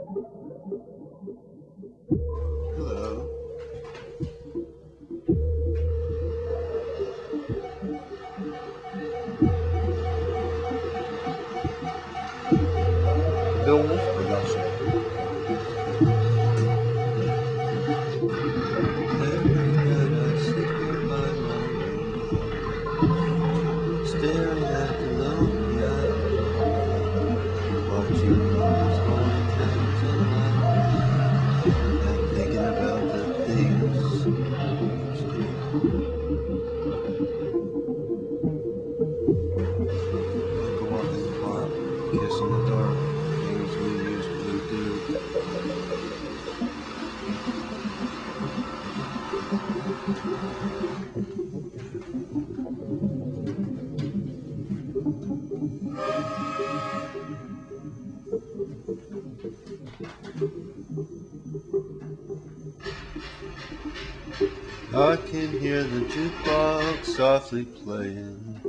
Hello. Bill Wolf production. Every night I sit here by my window, staring at the lonely eye, watching those going towns in life, and thinking about the things we used to do. Like a walk in the park, kiss in the dark, things we used to do. I can hear the jukebox softly playing.